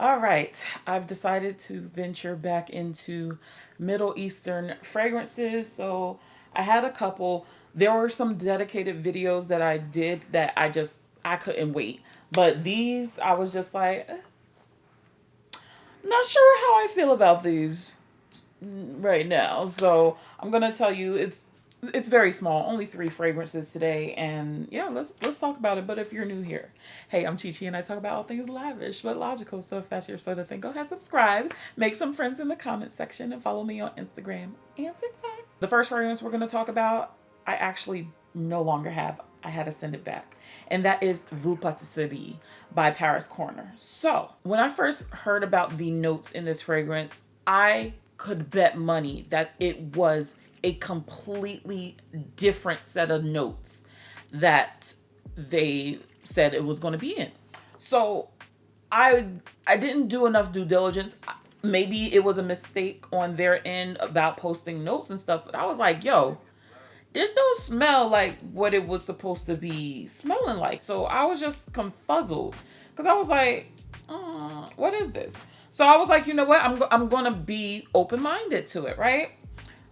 All right, I've decided to venture back into Middle Eastern fragrances. So I had a couple. There were some dedicated videos that I did that I couldn't wait. But these, I was just like, not sure how I feel about these right now. So I'm gonna tell you it's very small, only 3 fragrances today, and yeah, let's talk about it. But if you're new here, hey, I'm Chi Chi, and I talk about all things lavish but logical. So if that's your sort of thing, go ahead, subscribe, make some friends in the comment section, and follow me on Instagram and TikTok. The first fragrance we're gonna talk about, I actually no longer have. I had to send it back. And that is Voux Patisserie by Paris Corner. So when I first heard about the notes in this fragrance, I could bet money that it was a completely different set of notes that they said it was going to be in. So I didn't do enough due diligence. Maybe it was a mistake on their end about posting notes and stuff, but I was like, yo, there's no smell like what it was supposed to be smelling like. So I was just confuzzled because I was like, what is this? So I was like, you know what? I'm going to be open-minded to it, right?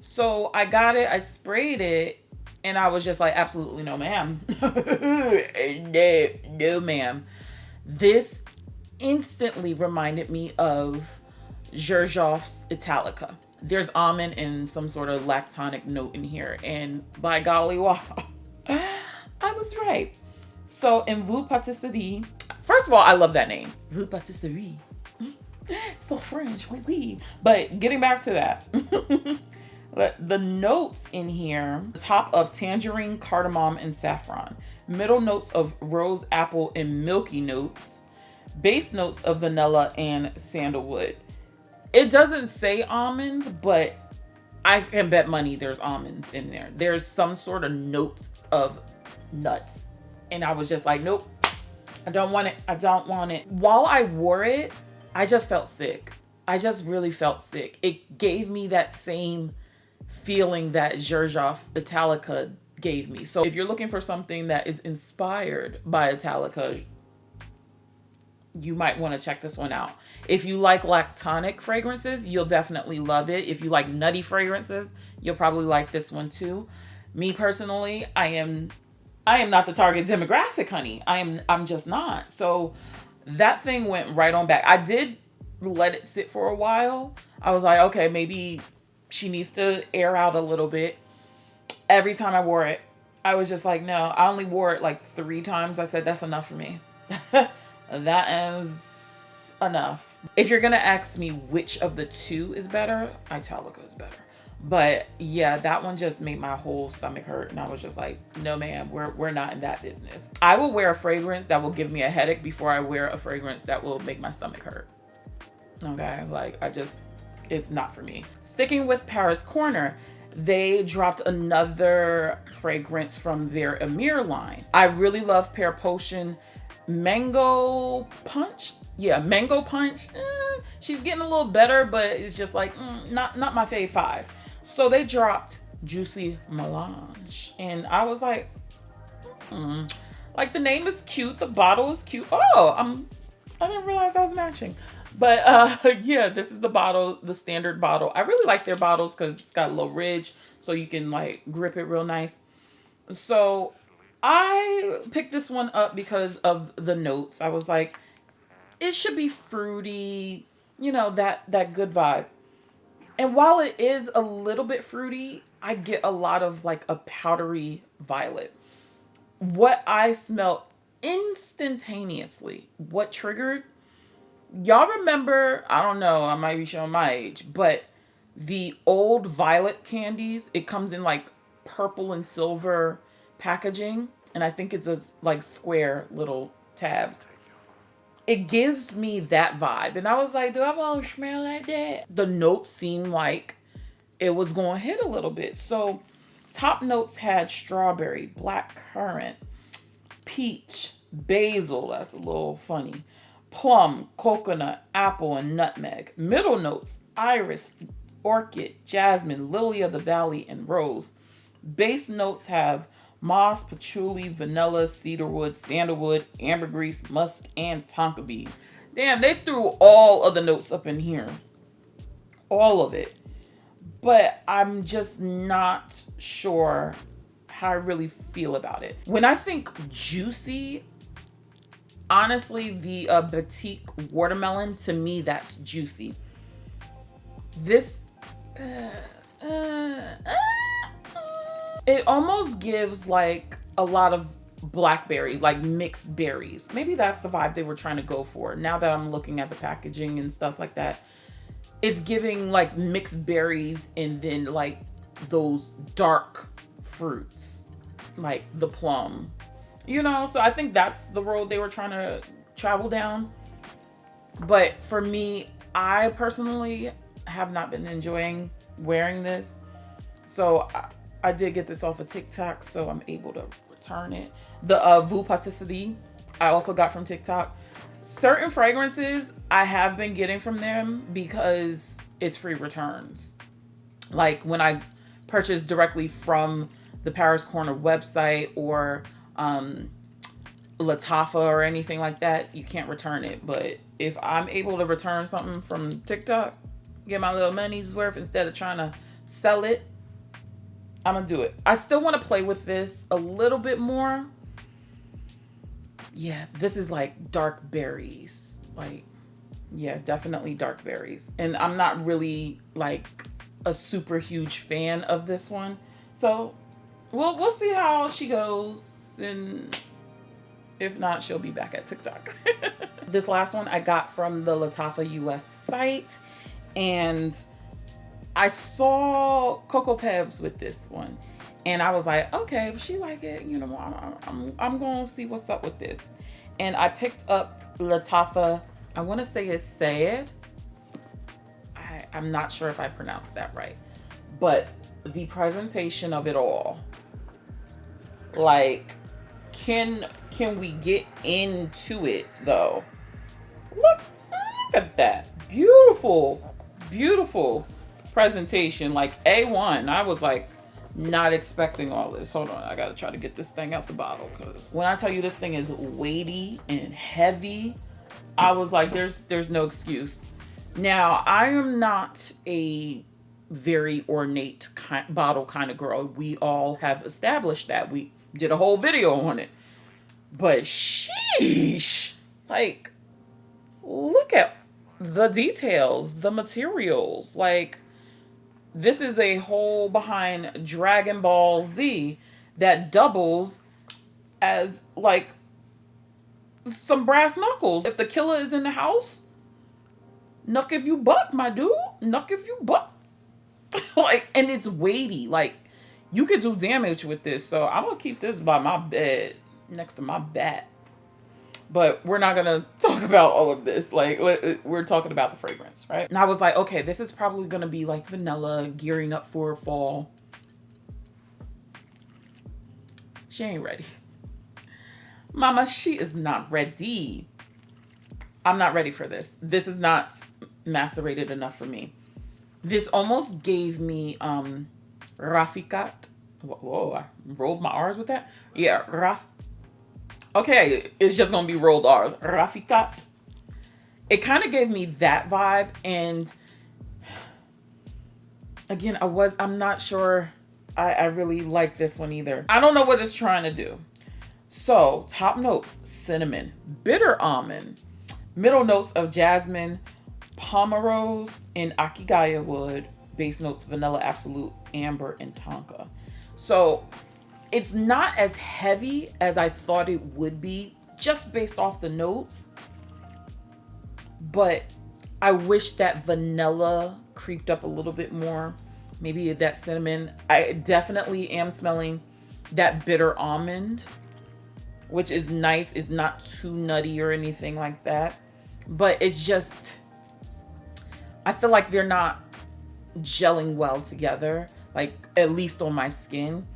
So I got it, I sprayed it, and I was just like, absolutely no, ma'am. No, ma'am. This instantly reminded me of Xerjoff's Italica. There's almond and some sort of lactonic note in here. And by golly, wow, I was right. So in Voux Patisserie, first of all, I love that name. Voux Patisserie. So French, oui, oui. But getting back to that. The notes in here, top of tangerine, cardamom, and saffron. Middle notes of rose, apple, and milky notes. Base notes of vanilla and sandalwood. It doesn't say almonds, but I can bet money there's almonds in there. There's some sort of note of nuts. And I was just like, nope, I don't want it. I don't want it. While I wore it, I just felt sick. I just really felt sick. It gave me that same feeling that Xerjoff Italica gave me. So if you're looking for something that is inspired by Italica, you might want to check this one out. If you like lactonic fragrances, you'll definitely love it. If you like nutty fragrances, you'll probably like this one too. Me personally, I am not the target demographic, honey. I'm just not. So that thing went right on back. I did let it sit for a while. I was like, okay, maybe she needs to air out a little bit. Every time I wore it, I was just like, no, I only wore it like 3 times. I said, that's enough for me. That is enough. If you're going to ask me which of the 2 is better, Italica is better. But yeah, that one just made my whole stomach hurt. And I was just like, no, ma'am, we're not in that business. I will wear a fragrance that will give me a headache before I wear a fragrance that will make my stomach hurt. Okay, like it's not for me. Sticking with Paris Corner, they dropped another fragrance from their Emir line. I really love Pear Potion Mango Punch. Yeah, Mango Punch. She's getting a little better, but it's just like not my fave 5. So they dropped Juicy Melange, and I was like, like the name is cute, the bottle is cute. Oh, I didn't realize I was matching. But yeah, this is the bottle, the standard bottle. I really like their bottles because it's got a little ridge, so you can like grip it real nice. So I picked this one up because of the notes. I was like, it should be fruity, you know, that good vibe. And while it is a little bit fruity, I get a lot of like a powdery violet. What I smelled instantaneously, what triggered, y'all remember, I don't know, I might be showing my age, but the old violet candies, it comes in like purple and silver packaging, and I think it's a like square little tabs. It gives me that vibe, and I was like, do I want to smell like that? The notes seemed like it was going to hit a little bit. So top notes had strawberry, black currant, peach, basil, that's a little funny, plum, coconut, apple, and nutmeg. Middle notes, iris, orchid, jasmine, lily of the valley, and rose. Base notes have moss, patchouli, vanilla, cedarwood, sandalwood, ambergris, musk, and tonka bean. Damn, they threw all of the notes up in here. All of it. But I'm just not sure how I really feel about it. When I think juicy, honestly, the Batik watermelon, to me, that's juicy. This, it almost gives like a lot of blackberries, like mixed berries. Maybe that's the vibe they were trying to go for. Now that I'm looking at the packaging and stuff like that, it's giving like mixed berries and then like those dark fruits, like the plum, you know? So I think that's the road they were trying to travel down. But for me, I personally have not been enjoying wearing this. So I did get this off of TikTok, so I'm able to return it. The Voux Patisserie I also got from TikTok. Certain fragrances I have been getting from them because it's free returns. Like when I purchase directly from the Paris Corner website or Lattafa or anything like that, you can't return it. But if I'm able to return something from TikTok, get my little money's worth instead of trying to sell it, I'm gonna do it. I still want to play with this a little bit more. Yeah, this is like dark berries. Like, yeah, definitely dark berries. And I'm not really like a super huge fan of this one. So we'll see how she goes. And if not, she'll be back at TikTok. This last one I got from the Lattafa US site. And I saw Coco Pebs with this one. And I was like, okay, she like it, you know, I'm going to see what's up with this. And I picked up Lattafa, I want to say it's Sehr. I'm not sure if I pronounced that right. But the presentation of it all, like, can we get into it though? Look at that. Beautiful, beautiful presentation. Like A1. I was like, not expecting all this. Hold on, I gotta try to get this thing out the bottle, because when I tell you this thing is weighty and heavy, I was like, there's no excuse. Now, I am not a very ornate bottle kind of girl. We all have established that. We did a whole video on it. But sheesh, like, look at the details, the materials. Like, this is a hole behind Dragon Ball Z that doubles as like some brass knuckles. If the killer is in the house, knuck if you buck, my dude. Knuck if you buck. Like, and it's weighty. Like, you could do damage with this. So I'm gonna keep this by my bed next to my bat. But we're not gonna talk about all of this. Like, we're talking about the fragrance, right? And I was like, okay, this is probably gonna be like vanilla, gearing up for fall. She ain't ready. Mama, she is not ready. I'm not ready for this. This is not macerated enough for me. This almost gave me Rafikat. Whoa, I rolled my R's with that? Yeah, okay, it's just gonna be rolled R's. Rafikat. It kind of gave me that vibe, and again, I'm not sure I really like this one either. I don't know what it's trying to do. So, top notes, cinnamon, bitter almond, middle notes of jasmine, pomerose, and akigaya wood, base notes, vanilla absolute, amber, and tonka. So, it's not as heavy as I thought it would be, just based off the notes. But I wish that vanilla creeped up a little bit more. Maybe that cinnamon. I definitely am smelling that bitter almond, which is nice. It's not too nutty or anything like that. But it's just, I feel like they're not gelling well together, like at least on my skin.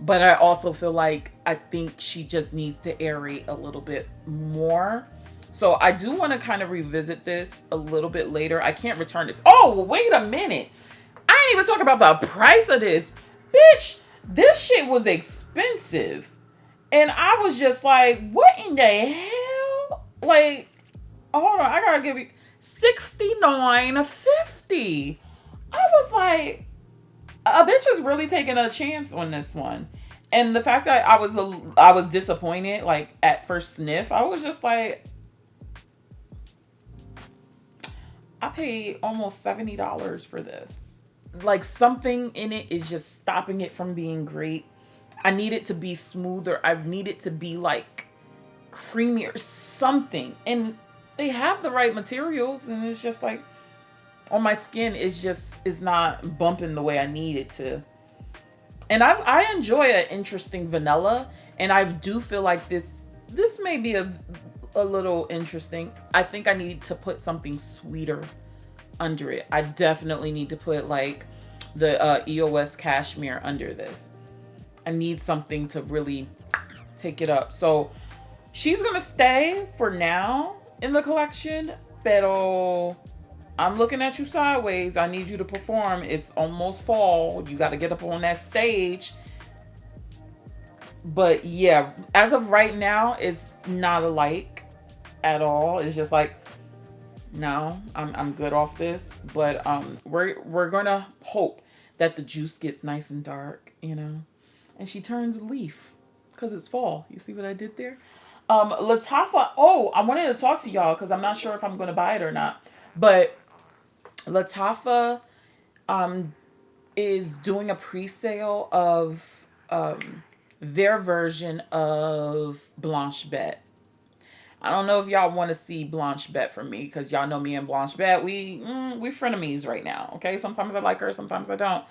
But I also feel like I think she just needs to aerate a little bit more. So I do want to kind of revisit this a little bit later. I can't return this. Oh, well, wait a minute. I ain't even talking about the price of this. Bitch, this shit was expensive. And I was just like, what in the hell? Like, hold on, I gotta give you $69.50. I was like, a bitch is really taking a chance on this one. And the fact that I was disappointed, like at first sniff, I was just like, I paid almost $70 for this. Like something in it is just stopping it from being great. I need it to be smoother. I need it to be like creamy or something. And they have the right materials, and it's just like on my skin it's not bumping the way I need it to. And I enjoy an interesting vanilla, and I do feel like this may be a little interesting. I think I need to put something sweeter under it. I definitely need to put like the EOS cashmere under this. I need something to really take it up. So she's gonna stay for now in the collection, pero I'm looking at you sideways. I need you to perform. It's almost fall. You got to get up on that stage. But yeah, as of right now, it's not alike at all. It's just like, no, I'm good off this. But we're gonna hope that the juice gets nice and dark, you know, and she turns leaf because it's fall. You see what I did there? Lattafa. Oh, I wanted to talk to y'all because I'm not sure if I'm gonna buy it or not, but Lattafa is doing a pre-sale of their version of Blanche Bette. I don't know if y'all want to see Blanche Bette from me, because y'all know me and Blanche Bette, we frenemies right now, okay? Sometimes I like her, sometimes I don't.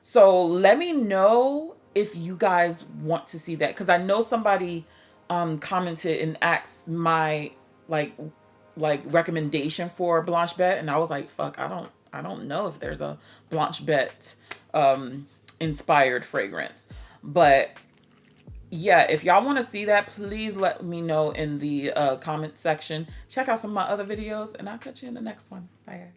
So let me know if you guys want to see that, because I know somebody commented and asked my like recommendation for Blanche Bette, and I was like, fuck, I don't know if there's a Blanche Bette inspired fragrance. But yeah, if y'all want to see that, please let me know in the comment section. Check out some of my other videos, and I'll catch you in the next one. Bye guys.